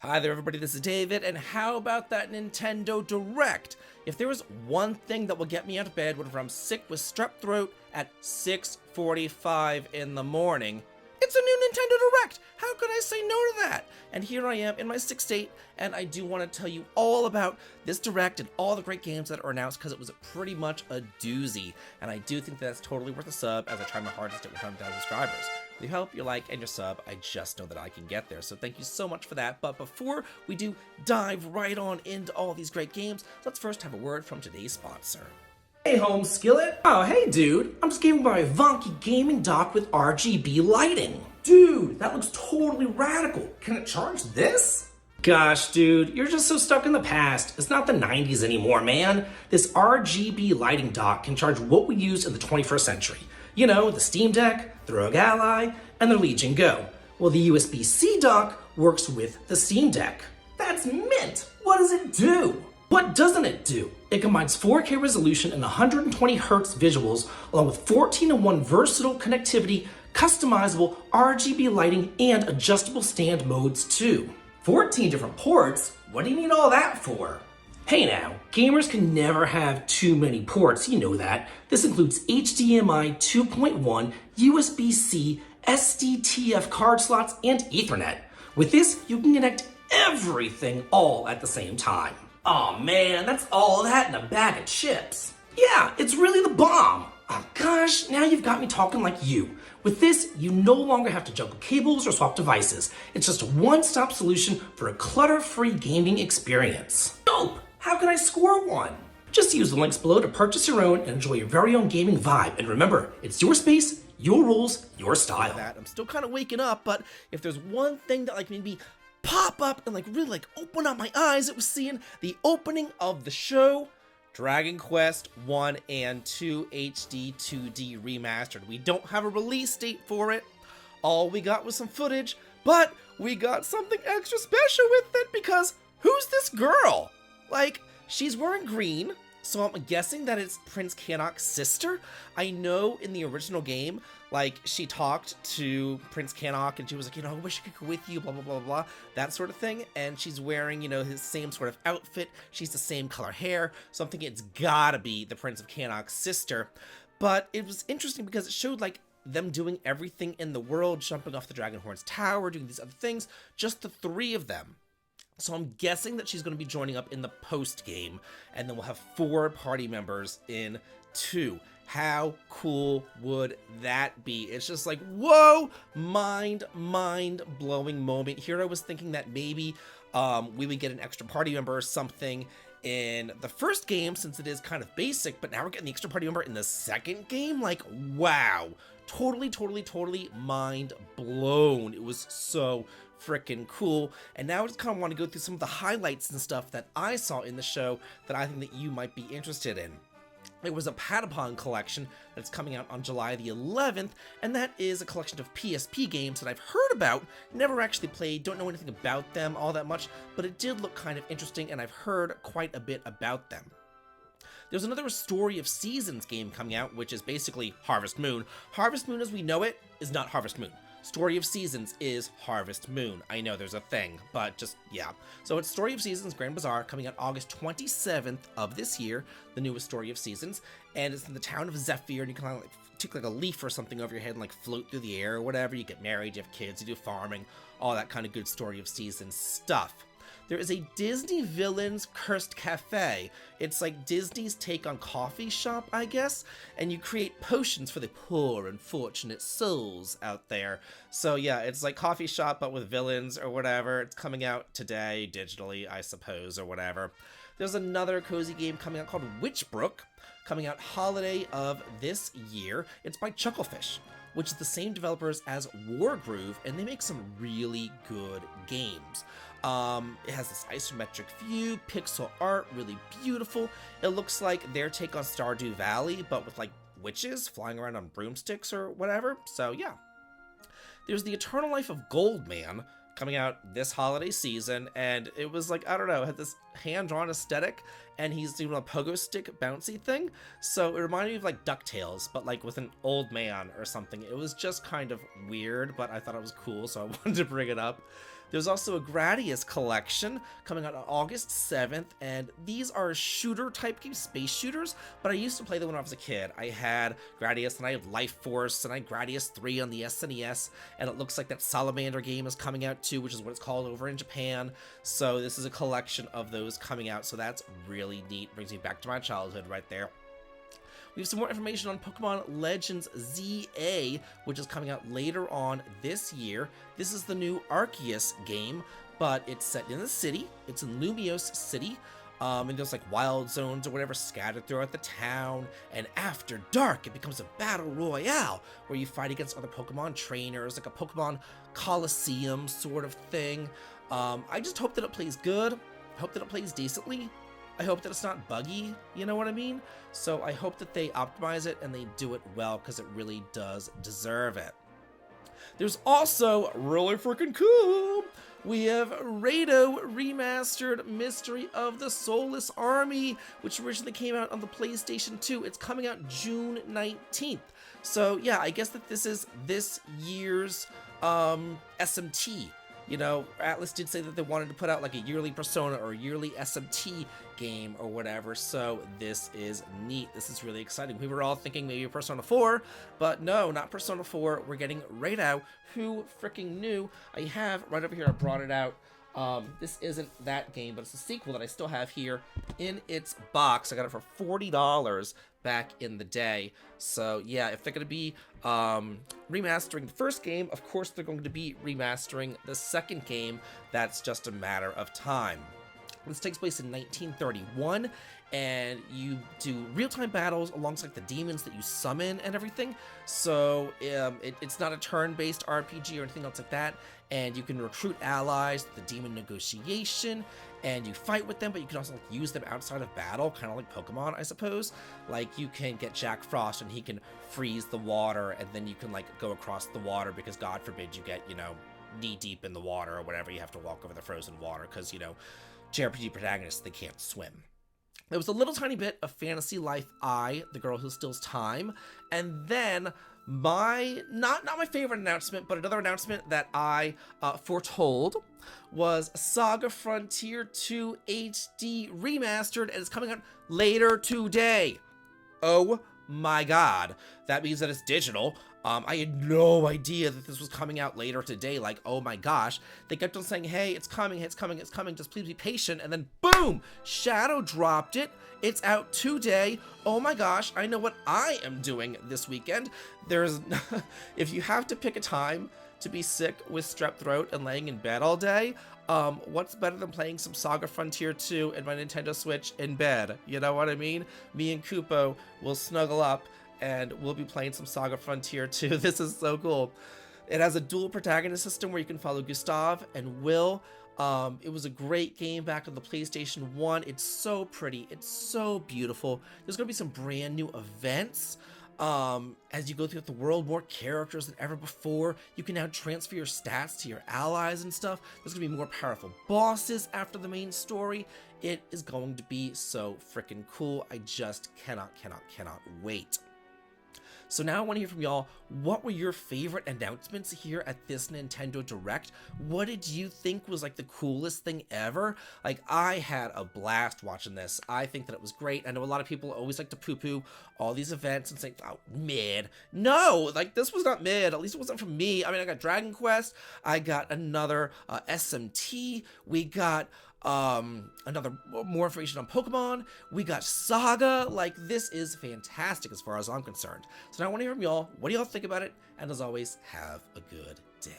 Hi there everybody, this is David, and how about that Nintendo Direct? If there was one thing that will get me out of bed whenever I'm sick with strep throat at 6:45 in the morning, it's a new Nintendo Direct! How could I say no to that? And here I am in my sick state, and I do want to tell you all about this Direct and all the great games that are announced because it was pretty much a doozy. And I do think that's totally worth a sub as I try my hardest to get 100,000 subscribers. With your help, your like, and your sub, I just know that I can get there. So thank you so much for that. But before we do dive right on into all these great games, let's first have a word from today's sponsor. Hey home skillet. Oh hey dude, I'm just giving by a Vonky gaming dock with RGB lighting. Dude, that looks totally radical. Can it charge this? Gosh dude, you're just so stuck in the past. It's not the 90s anymore, man. This RGB lighting dock can charge what we use in the 21st century. You know, the Steam Deck, the Rogue Ally, and the Legion Go. Well, the USB-C dock works with the Steam Deck. That's mint! What does it do? What doesn't it do? It combines 4K resolution and 120Hz visuals along with 14-in-1 versatile connectivity, customizable RGB lighting, and adjustable stand modes too. 14 different ports? What do you need all that for? Hey now, gamers can never have too many ports, you know that. This includes HDMI 2.1, USB-C, SDTF card slots, and Ethernet. With this, you can connect everything all at the same time. Aw man, that's all that in a bag of chips. Yeah, it's really the bomb. Oh gosh, now you've got me talking like you. With this, you no longer have to juggle cables or swap devices. It's just a one-stop solution for a clutter-free gaming experience. Dope! How can I score one? Just use the links below to purchase your own and enjoy your very own gaming vibe. And remember, it's your space, your rules, your style. I'm still kind of waking up, but if there's one thing that made me pop up and really open up my eyes, it was seeing the opening of the show, Dragon Quest 1 and 2 HD 2D Remastered. We don't have a release date for it. All we got was some footage, but we got something extra special with it because who's this girl? She's wearing green, so I'm guessing that it's Prince Canoc's sister. I know in the original game, she talked to Prince Canoc and she was like, I wish I could go with you, blah, blah, blah, blah, that sort of thing. And she's wearing, his same sort of outfit. She's the same color hair. So I'm thinking it's gotta be the Prince of Canoc's sister. But it was interesting because it showed, them doing everything in the world, jumping off the Dragonhorn's tower, doing these other things, just the three of them. So I'm guessing that she's going to be joining up in the post-game, and then we'll have 4 party members in 2. How cool would that be? It's just whoa, mind-blowing moment. Here I was thinking that maybe we would get an extra party member or something in the first game, since it is kind of basic, but now we're getting the extra party member in the second game? Wow. Totally mind blown. It was so freaking cool. And now I just kind of want to go through some of the highlights and stuff that I saw in the show that I think that you might be interested in. It was a Patapon collection that's coming out on July the 11th, and that is a collection of PSP games that I've heard about, never actually played, don't know anything about them all that much, but it did look kind of interesting, and I've heard quite a bit about them. There's another Story of Seasons game coming out, which is basically Harvest Moon. Harvest Moon as we know it is not Harvest Moon. Story of Seasons is Harvest Moon. I know there's a thing, but just, yeah. So it's Story of Seasons Grand Bazaar coming out August 27th of this year, the newest Story of Seasons, and it's in the town of Zephyr, and you can take a leaf or something over your head and float through the air or whatever. You get married, you have kids, you do farming, all that kind of good Story of Seasons stuff. There is a Disney Villains Cursed Cafe. It's like Disney's take on Coffee Shop, I guess, and you create potions for the poor and fortunate souls out there. So yeah, it's like Coffee Shop, but with villains or whatever. It's coming out today, digitally, I suppose, or whatever. There's another cozy game coming out called Witchbrook, coming out holiday of this year. It's by Chucklefish, which is the same developers as Wargroove, and they make some really good games. It has this isometric view, pixel art, really beautiful. It looks like their take on Stardew Valley, but with witches flying around on broomsticks or whatever. So yeah. There's The Eternal Life of Goldman coming out this holiday season, and it was I don't know, it had this hand-drawn aesthetic, and he's doing a pogo stick bouncy thing, so it reminded me of DuckTales, but with an old man or something. It was just kind of weird, but I thought it was cool, so I wanted to bring it up. There's also a Gradius collection coming out on August 7th, and these are shooter type games, space shooters, but I used to play them when I was a kid. I had Gradius, and I had Life Force, and I had Gradius 3 on the SNES, and it looks like that Salamander game is coming out too, which is what it's called over in Japan. So this is a collection of those coming out, so that's really neat. Brings me back to my childhood right there. We have some more information on Pokemon Legends ZA, which is coming out later on this year. This is the new Arceus game, but it's set in the city. It's in Lumiose City, and there's like wild zones or whatever scattered throughout the town. And after dark, it becomes a battle royale where you fight against other Pokemon trainers, like a Pokemon Coliseum sort of thing. I just hope that it plays good. I hope that it plays decently. I hope that it's not buggy, you know what I mean? So I hope that they optimize it and they do it well, because it really does deserve it. There's also, really freaking cool, we have Raidou Remastered Mystery of the Soulless Army, which originally came out on the PlayStation 2. It's coming out June 19th. So yeah, I guess that this is this year's SMT. You know, Atlas did say that they wanted to put out like a yearly Persona or a yearly SMT game or whatever, so this is neat. This is really exciting. We were all thinking maybe Persona 4, but no, not Persona 4. We're getting Raidou. Who freaking knew? I have right over here, I brought it out. This isn't that game, but it's a sequel that I still have here in its box. I got it for $40 back in the day. So yeah, if they're going to be remastering the first game, of course they're going to be remastering the second game. That's just a matter of time. This takes place in 1931, and you do real-time battles alongside the demons that you summon and everything. So it's not a turn-based RPG or anything else like that, and you can recruit allies, the demon negotiation, and you fight with them, but you can also use them outside of battle, kind of like Pokemon, I suppose. Like, you can get Jack Frost, and he can freeze the water, and then you can, like, go across the water, because God forbid you get, you know, knee-deep in the water or whatever. You have to walk over the frozen water, because, you know, JRPG protagonists, they can't swim. There was a little tiny bit of Fantasy Life I, the girl who steals time, and then my, not my favorite announcement, but another announcement that I foretold was Saga Frontier 2 HD Remastered, and it's coming out later today. Oh my god. That means that it's digital. I had no idea that this was coming out later today. Like, oh my gosh. They kept on saying, hey, it's coming, it's coming, it's coming. Just please be patient. And then boom, Shadow dropped it. It's out today. Oh my gosh. I know what I am doing this weekend. There's, if you have to pick a time to be sick with strep throat and laying in bed all day, what's better than playing some Saga Frontier 2 and my Nintendo Switch in bed? You know what I mean? Me and Kupo will snuggle up and we'll be playing some Saga Frontier 2. This is so cool. It has a dual protagonist system where you can follow Gustav and Will. It was a great game back on the PlayStation 1. It's so pretty. It's so beautiful. There's going to be some brand new events. As you go through the world, more characters than ever before. You can now transfer your stats to your allies and stuff. There's gonna be more powerful bosses after the main story. It is going to be so freaking cool. I just cannot wait. So now I want to hear from y'all, what were your favorite announcements here at this Nintendo Direct? What did you think was like the coolest thing ever? Like, I had a blast watching this. I think that it was great. I know a lot of people always like to poo-poo all these events and say, oh, mid. No, like, this was not mid. At least it wasn't from me. I mean, I got Dragon Quest. I got another SMT. We got another more information on Pokemon. We got Saga. Like, this is fantastic as far as I'm concerned. So now I want to hear from y'all. What do y'all think about it? And as always, have a good day.